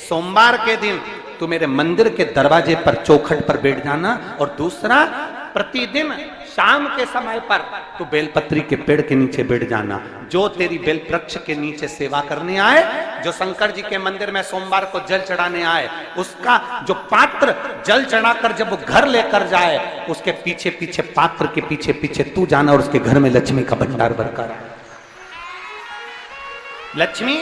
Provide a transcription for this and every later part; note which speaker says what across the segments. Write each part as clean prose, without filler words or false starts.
Speaker 1: सोमवार के दिन तू मेरे मंदिर के दरवाजे पर चौखट पर बैठ जाना, और दूसरा प्रतिदिन शाम के समय पर तू बेलपत्री के पेड़ के नीचे बैठ जाना। जो तेरी बेल वृक्ष के नीचे सेवा करने आए, जो शंकर जी के मंदिर में सोमवार को जल चढ़ाने आए, उसका जो पात्र जल चढ़ाकर जब वो घर लेकर जाए, उसके पीछे पीछे, पात्र के पीछे पीछे तू जाना, और उसके घर में लक्ष्मी का भंडार भरकर आए। लक्ष्मी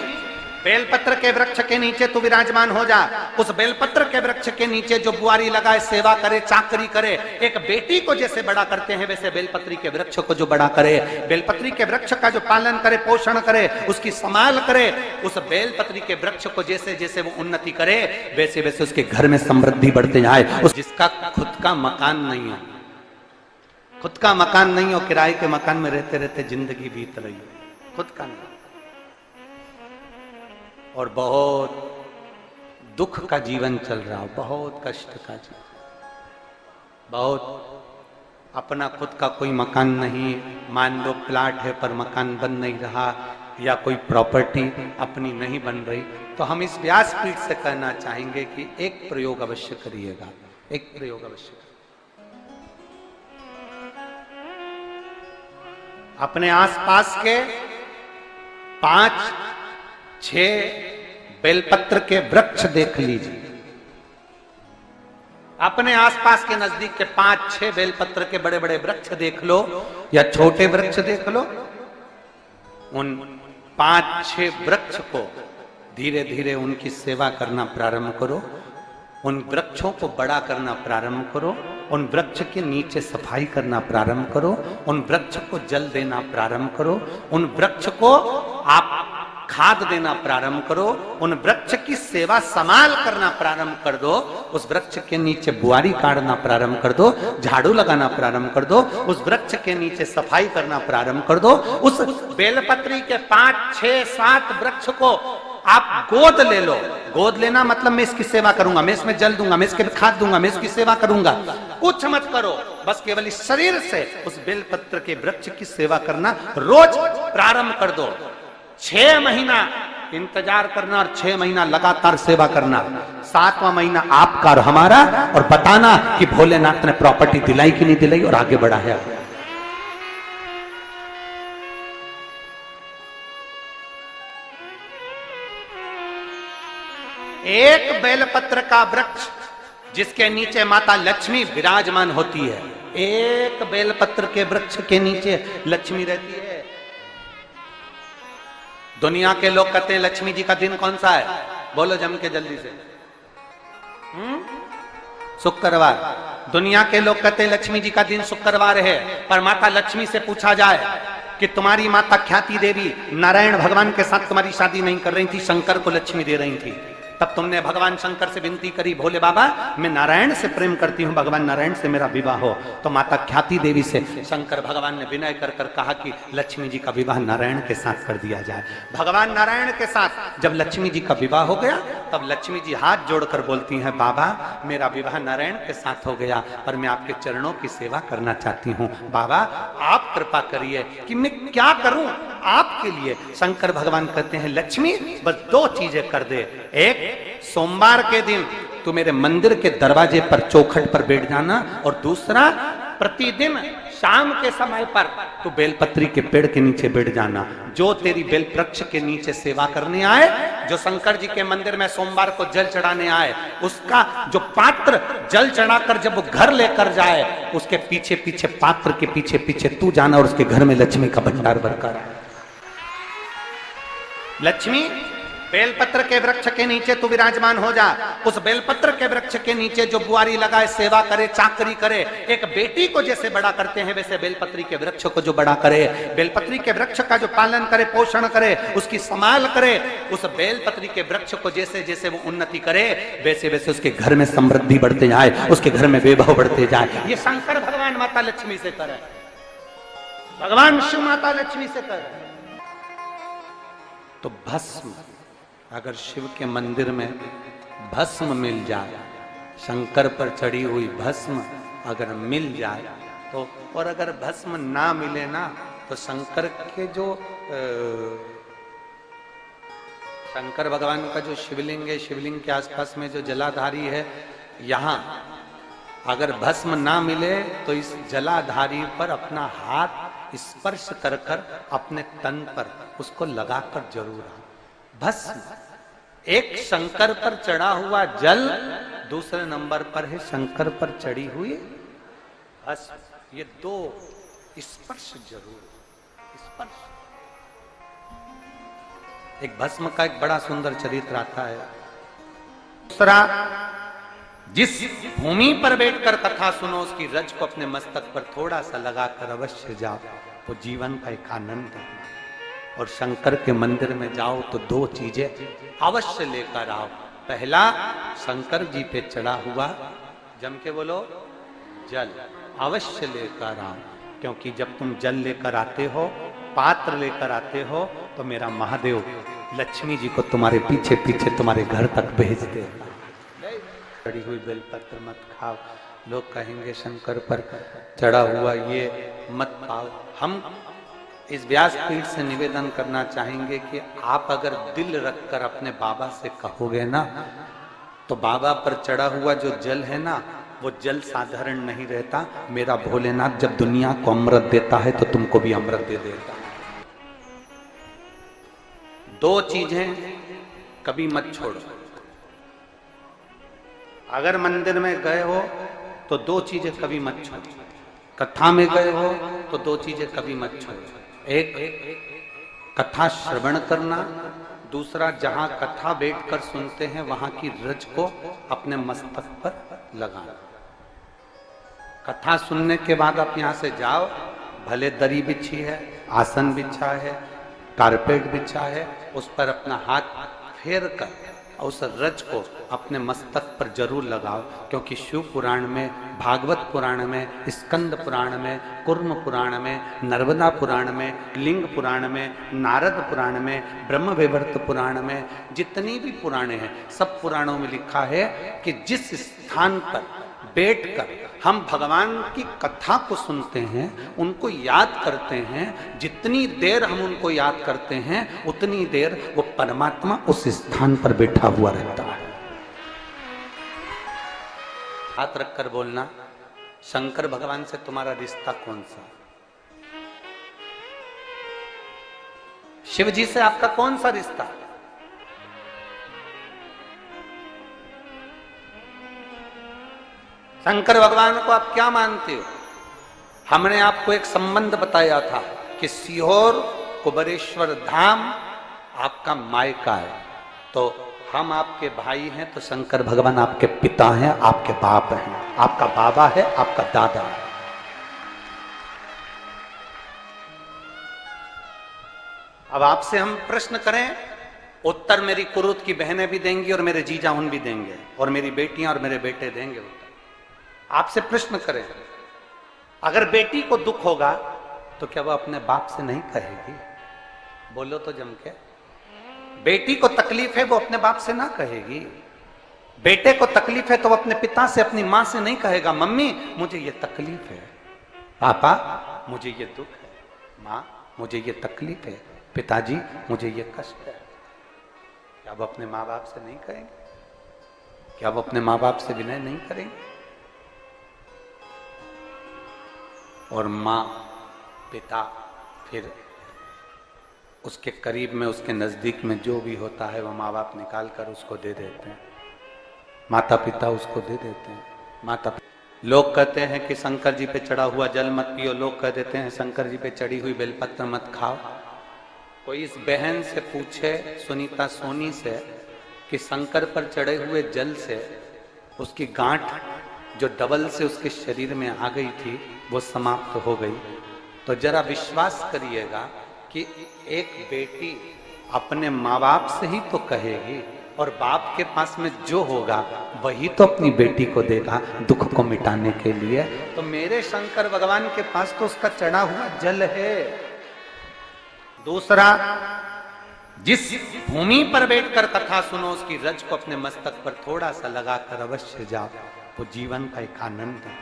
Speaker 1: बेलपत्र के वृक्ष के नीचे तू विराजमान हो जा। उस बेलपत्र के वृक्ष के नीचे जो बुआरी लगाए, सेवा करे, चाकरी करे, एक बेटी को जैसे बड़ा करते हैं वैसे बेलपत्री के वृक्ष को जो बड़ा करे, बेलपत्री के वृक्ष का जो पालन करे, पोषण करे, उसकी संभाल करे, उस बेलपत्री के वृक्ष को जैसे जैसे वो उन्नति करे, वैसे वैसे उसके घर में समृद्धि बढ़ते जाए। उस जिसका खुद का मकान नहीं हो, खुद का मकान नहीं हो, किराए के मकान में रहते रहते जिंदगी बीत रही हो, खुद का नहीं, और बहुत दुख का जीवन चल रहा हो, बहुत कष्ट का जीवन, बहुत अपना खुद का कोई मकान नहीं, मान लो प्लाट है पर मकान बन नहीं रहा, या कोई प्रॉपर्टी अपनी नहीं बन रही, तो हम इस व्यासपीठ से कहना चाहेंगे कि एक प्रयोग अवश्य करिएगा, एक प्रयोग अवश्य करिए। अपने आसपास के 5-6 बेलपत्र के वृक्ष देख लीजिए, अपने आसपास के नजदीक के 5-6 बेलपत्र के बड़े बड़े वृक्ष देख लो, या छोटे वृक्ष देख लो। उन 5-6 वृक्ष को धीरे धीरे उनकी सेवा करना प्रारंभ करो, उन वृक्षों को बड़ा करना प्रारंभ करो, उन वृक्ष के नीचे सफाई करना प्रारंभ करो, उन वृक्ष को जल देना प्रारंभ करो, उन वृक्ष को आप खाद देना प्रारंभ करो, उन वृक्ष की सेवा संभाल करना प्रारंभ कर दो, उस वृक्ष के नीचे बुआरी काटना प्रारंभ कर दो, झाड़ू लगाना प्रारंभ कर दो, उस वृक्ष के नीचे सफाई करना प्रारंभ कर दो। उस बेलपत्री के 5-6-7 वृक्ष को आप गोद ले लो। गोद लेना मतलब मैं इसकी सेवा करूंगा, मैं इसमें जल दूंगा, मैं इसके खाद दूंगा, मैं इसकी सेवा करूंगा, कुछ मत करो, बस केवल इस शरीर से उस बेलपत्र के वृक्ष की सेवा करना रोज प्रारंभ कर दो। 6 महीना इंतजार करना और 6 महीना लगातार सेवा करना, 7वां महीना आपका और हमारा, और बताना कि भोलेनाथ ने प्रॉपर्टी दिलाई कि नहीं दिलाई और आगे बढ़ा है। एक बेलपत्र का वृक्ष जिसके नीचे माता लक्ष्मी विराजमान होती है, एक बेलपत्र के वृक्ष के नीचे लक्ष्मी रहती है। दुनिया के लोग कहते हैं लक्ष्मी जी का दिन कौन सा है, बोलो जम के जल्दी से। शुक्रवार। दुनिया के लोग कहते हैं लक्ष्मी जी का दिन शुक्रवार है, पर माता लक्ष्मी से पूछा जाए कि तुम्हारी माता ख्याति देवी नारायण भगवान के साथ तुम्हारी शादी नहीं कर रही थी, शंकर को लक्ष्मी दे रही थी, तब तुमने भगवान शंकर से विनती करी, भोले बाबा मैं नारायण से प्रेम करती हूँ, भगवान नारायण से मेरा विवाह हो। तो माता ख्याति देवी से शंकर भगवान ने विनय कर कर कहा कि लक्ष्मी जी का विवाह नारायण के साथ कर दिया जाए। भगवान नारायण के साथ जब लक्ष्मी जी का विवाह हो गया, तब लक्ष्मी जी हाथ जोड़कर बोलती हैं, बाबा मेरा विवाह नारायण के साथ हो गया, पर मैं आपके चरणों की सेवा करना चाहती हूँ, बाबा आप कृपा करिए कि मैं क्या करूं आपके लिए। शंकर भगवान कहते हैं लक्ष्मी बस 2 चीजें कर दे, एक सोमवार के दिन तू मेरे मंदिर के दरवाजे पर चौखट पर बैठ जाना, और दूसरा प्रतिदिन शाम के समय पर तू बेलपत्री के पेड़ के नीचे बैठ जाना। जो तेरी बेल वृक्ष के नीचे सेवा करने आए, जो शंकर जी के मंदिर में सोमवार को जल चढ़ाने आए, उसका जो पात्र जल चढ़ाकर जब वो घर लेकर जाए, उसके पीछे पीछे, पात्र के पीछे पीछे तू जाना, और उसके घर में लक्ष्मी का भंडार भरकर आए। लक्ष्मी बेलपत्र के वृक्ष के नीचे तू विराजमान हो जा। उस बेलपत्र के वृक्ष के नीचे जो बुआरी लगाए, सेवा करे, चाकरी करे, एक बेटी को जैसे बड़ा करते हैं वैसे बेलपत्री के वृक्ष को जो बड़ा करे, बेलपत्री के वृक्ष का जो पालन करे, पोषण करे, उसकी संभाल करे, उस बेलपत्री के वृक्ष को जैसे जैसे वो उन्नति करे, वैसे वैसे उसके घर में समृद्धि बढ़ते जाए, उसके घर में वैभव बढ़ते जाए। ये शंकर भगवान माता लक्ष्मी से करे, भगवान शिव माता लक्ष्मी से करे। तो भस्म, अगर शिव के मंदिर में भस्म मिल जाए, शंकर पर चढ़ी हुई भस्म अगर मिल जाए तो, और अगर भस्म ना मिले ना, तो शंकर के जो शंकर भगवान का जो शिवलिंग है, शिवलिंग के आसपास में जो जलाधारी है, यहाँ अगर भस्म ना मिले तो इस जलाधारी पर अपना हाथ स्पर्श कर कर अपने तन पर उसको लगाकर जरूर आओ। भस्म एक शंकर पर चढ़ा हुआ जल, दूसरे नंबर पर है शंकर पर चढ़ी हुई भस्म। ये दो स्पर्श जरूर, स्पर्श। एक भस्म का एक बड़ा सुंदर चरित्र आता है। दूसरा, जिस भूमि पर बैठकर कथा सुनो उसकी रज को अपने मस्तक पर थोड़ा सा लगाकर अवश्य जाओ, वो जीवन का एक आनंद है। और शंकर के मंदिर में जाओ तो दो चीजें अवश्य लेकर आओ। पहला, शंकर जी पे चढ़ा हुआ, जम के बोलो, जल अवश्य लेकर आओ। क्योंकि जब तुम जल लेकर आते हो, पात्र लेकर आते हो, तो मेरा महादेव लक्ष्मी जी को तुम्हारे पीछे पीछे तुम्हारे घर तक भेज देगा। चढ़ी हुई बेलपत्र मत खाओ, लोग कहेंगे शंकर पर चढ़ा हुआ ये मत खाओ। हम इस व्यासपीठ से निवेदन करना चाहेंगे कि आप अगर दिल रखकर अपने बाबा से कहोगे ना, तो बाबा पर चढ़ा हुआ जो जल है ना, वो जल साधारण नहीं रहता। मेरा भोलेनाथ जब दुनिया को अमृत देता है तो तुमको भी अमृत दे देता। दो चीजें कभी मत छोड़ो। अगर मंदिर में गए हो तो दो चीजें कभी मत छोड़ो। कथा में गए हो तो दो चीजें कभी मत छोड़ो। एक, कथा श्रवण करना। दूसरा, जहां कथा बैठकर सुनते हैं वहां की रज को अपने मस्तक पर लगाना। कथा सुनने के बाद आप यहां से जाओ, भले दरी बिछी है, आसन बिछा है, कारपेट बिछा है, उस पर अपना हाथ फेर कर उस रज को अपने मस्तक पर जरूर लगाओ। क्योंकि शिव पुराण में, भागवत पुराण में, स्कंद पुराण में, कुर्म पुराण में, नर्मदा पुराण में, लिंग पुराण में, नारद पुराण में, ब्रह्म वैवर्त पुराण में, जितनी भी पुराणे हैं, सब पुराणों में लिखा है कि जिस स्थान पर बैठकर हम भगवान की कथा को सुनते हैं, उनको याद करते हैं, जितनी देर हम उनको याद करते हैं उतनी देर वो परमात्मा उस स्थान पर बैठा हुआ रहता है। हाथ रखकर बोलना, शंकर भगवान से तुम्हारा रिश्ता कौन सा? शिव जी से आपका कौन सा रिश्ता? शंकर भगवान को आप क्या मानते हो? हमने आपको एक संबंध बताया था कि सीहोर कुबेरेश्वर धाम आपका मायका है, तो हम आपके भाई हैं, तो शंकर भगवान आपके पिता हैं, आपके बाप हैं, आपका बाबा है, आपका दादा है। अब आपसे हम प्रश्न करें, उत्तर मेरी कुरुत की बहनें भी देंगी और मेरे जीजा उन भी देंगे और मेरी बेटियां और मेरे बेटे देंगे उत्तर। आपसे प्रश्न करें, अगर बेटी को दुख होगा तो क्या वो अपने बाप से नहीं कहेगी? बोलो तो जम के। बेटी को तकलीफ है, वो अपने बाप से ना कहेगी। बेटे को तकलीफ है तो वो अपने पिता से, अपनी मां से नहीं कहेगा, मम्मी मुझे ये तकलीफ है, पापा मुझे ये दुख है, मां मुझे ये तकलीफ है, पिताजी मुझे ये कष्ट है। क्या वो अपने माँ बाप से नहीं कहेंगे? क्या वो अपने माँ बाप से विनय नहीं करेंगे? और माँ, पिता, फिर उसके करीब में, उसके नजदीक में जो भी होता है वो माँ बाप निकाल कर उसको दे देते हैं, माता पिता उसको दे देते हैं। माता लोग कहते हैं कि शंकर जी पे चढ़ा हुआ जल मत पियो, लोग कह देते हैं शंकर जी पे चढ़ी हुई बेलपत्र मत खाओ। कोई इस बहन से पूछे, सुनीता सोनी से, कि शंकर पर चढ़े हुए जल से उसकी गांठ जो डबल से उसके शरीर में आ गई थी वो समाप्त हो गई, तो जरा विश्वास करिएगा कि एक बेटी अपने माँ बाप से ही तो कहेगी, और बाप के पास में जो होगा वही तो अपनी बेटी को देगा दुख को मिटाने के लिए। तो मेरे शंकर भगवान के पास तो उसका चढ़ा हुआ जल है। दूसरा, जिस भूमि पर बैठकर कथा सुनो उसकी रज को अपने मस्तक पर थोड़ा सा लगाकर अवश्य जाओ, वो जीवन का एक आनंद है।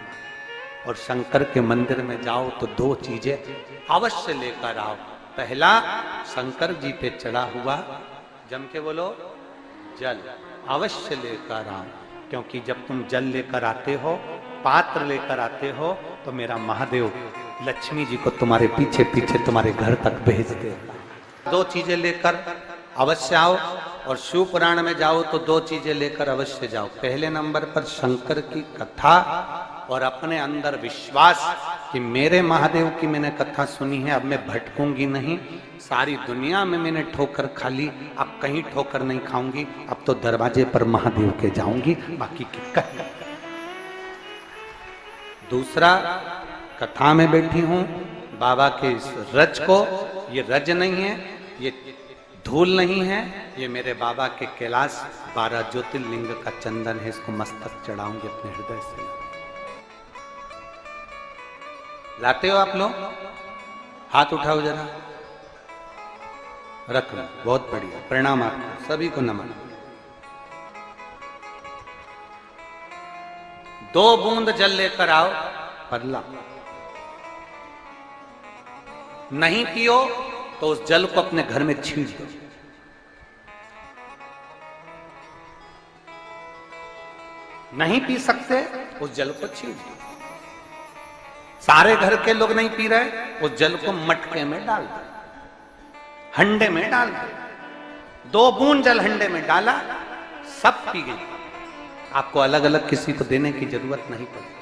Speaker 1: और शंकर के मंदिर में जाओ तो दो चीजें अवश्य लेकर आओ। पहला, शंकर जी पे चढ़ा हुआ जम के बोलो, जल अवश्य लेकर आओ, क्योंकि जब तुम जल लेकर आते हो, पात्र लेकर आते हो, तो मेरा महादेव लक्ष्मी जी को तुम्हारे पीछे पीछे तुम्हारे घर तक भेज देगा। दो चीजें लेकर अवश्य आओ, और शिव पुराण में जाओ तो दो चीजें लेकर अवश्य जाओ। पहले नंबर पर शंकर की कथा और अपने अंदर विश्वास कि मेरे महादेव की मैंने कथा सुनी है, अब मैं भटकूंगी नहीं। सारी दुनिया में मैंने ठोकर खा ली, अब कहीं ठोकर नहीं खाऊंगी, अब तो दरवाजे पर महादेव के जाऊंगी, बाकी की कहीं। दूसरा, कथा में बैठी हूं बाबा के इस रज को, ये रज नहीं है, ये धूल नहीं है, ये मेरे बाबा के कैलाश 12 ज्योतिर्लिंग का चंदन है, इसको मस्तक चढ़ाऊंगी अपने हृदय से। लाते हो आप लोग? हाथ उठाओ जरा, रख लो, बहुत बढ़िया, प्रणाम आपको सभी को, नमन। 2 बूंद जल लेकर आओ, परला। नहीं पियो तो उस जल को अपने घर में छींट दो। नहीं पी सकते, उस जल को छींट दो। सारे घर के लोग नहीं पी रहे, उस जल को मटके में डाल दो, हंडे में डाल दो। 2 बूंद जल हंडे में डाला, सब पी गए। आपको अलग अलग किसी को देने की जरूरत नहीं पड़ी,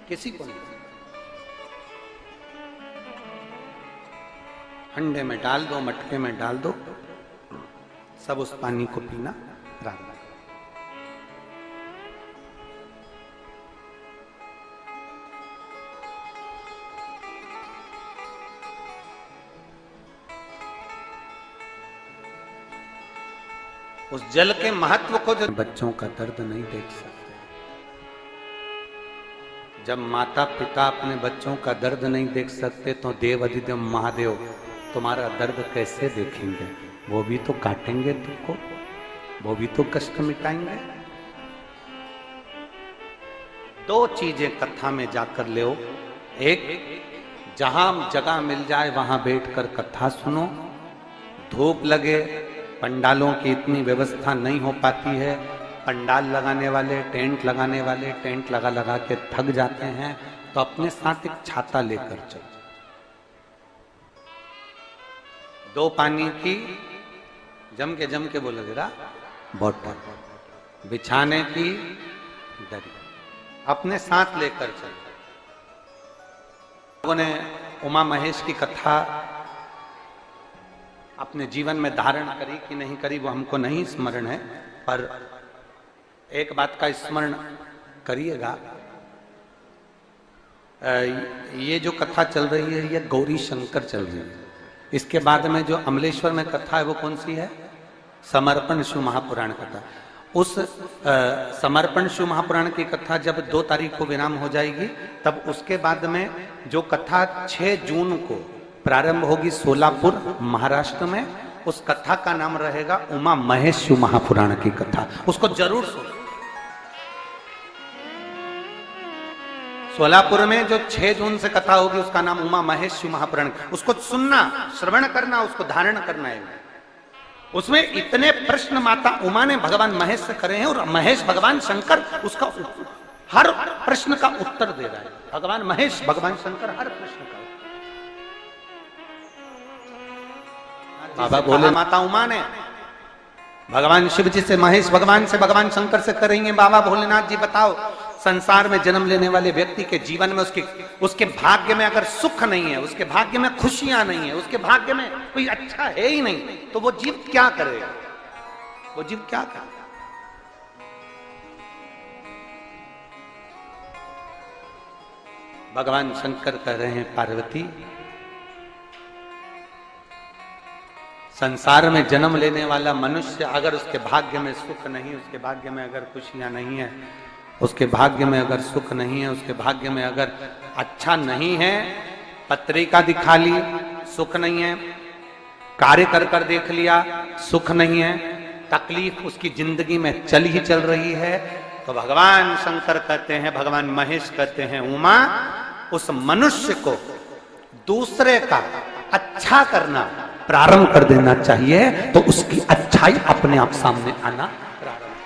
Speaker 1: किसी को नहीं। हंडे में डाल दो, मटके में डाल दो, सब उस पानी को पीना प्रारंभ। उस जल के महत्व को जो बच्चों का दर्द नहीं देख सकते, जब माता पिता अपने बच्चों का दर्द नहीं देख सकते, तो देव अधिदेव महादेव तुम्हारा दर्द कैसे देखेंगे? वो भी तो काटेंगे तुमको, वो भी तो कष्ट मिटाएंगे। 2 चीजें कथा में जाकर ले, एक जहां जगह मिल जाए वहां बैठकर कथा सुनो। धूप लगे, पंडालों की इतनी व्यवस्था नहीं हो पाती है, पंडाल लगाने वाले, टेंट लगाने वाले टेंट लगा लगा के थक जाते हैं, तो अपने साथ एक छाता लेकर चलो। 2 पानी की जम के बोलो जरा, बोतल, बिछाने की दरी अपने साथ लेकर चलो। लोगों ने उमा महेश की कथा अपने जीवन में धारण करी कि नहीं करी वो हमको नहीं स्मरण है, पर एक बात का स्मरण करिएगा, ये जो कथा चल रही है ये गौरी शंकर चल रही है। इसके बाद में जो अमलेश्वर में कथा है वो कौन सी है? समर्पण शिव महापुराण कथा। उस समर्पण शिव महापुराण की कथा जब 2 तारीख को विराम हो जाएगी, तब उसके बाद में जो कथा 6 जून को प्रारंभ होगी सोलापुर महाराष्ट्र में, उस कथा का नाम रहेगा उमा महेश शिव महापुराण की कथा। उसको जरूर सुनो। सोलापुर में जो 6 जून से कथा होगी उसका नाम उमा महेश शिव महापुराण। उसको सुनना, श्रवण करना, उसको धारण करना है। उसमें इतने प्रश्न माता उमा ने भगवान महेश से करे हैं, और महेश भगवान शंकर उसका हर प्रश्न का उत्तर दे रहा है। भगवान महेश भगवान शंकर हर प्रश्न का। बाबा बोले माता उमा ने भगवान शिव जी से, महेश भगवान से, भगवान शंकर से करेंगे, बाबा भोलेनाथ जी बताओ, संसार में जन्म लेने वाले व्यक्ति के जीवन में उसके भाग्य में अगर सुख नहीं है, उसके भाग्य में खुशियां नहीं है, उसके भाग्य में कोई अच्छा है ही नहीं, तो वो जीव क्या करेगा? वो जीव क्या करेगा? भगवान शंकर कह रहे हैं, पार्वती, संसार में जन्म लेने वाला मनुष्य अगर उसके भाग्य में सुख नहीं, उसके भाग्य में अगर खुशियां नहीं है, उसके भाग्य में अगर सुख नहीं है, उसके भाग्य में अगर अच्छा नहीं है, पत्रिका दिखा ली सुख नहीं है, कार्य कर कर देख लिया सुख नहीं है, तकलीफ उसकी जिंदगी में चल ही चल रही है, तो भगवान शंकर कहते हैं, भगवान महेश कहते हैं, उमा, उस मनुष्य को दूसरे का अच्छा करना प्रारंभ कर देना चाहिए, तो उसकी अच्छाई अपने आप सामने आना प्रारंभ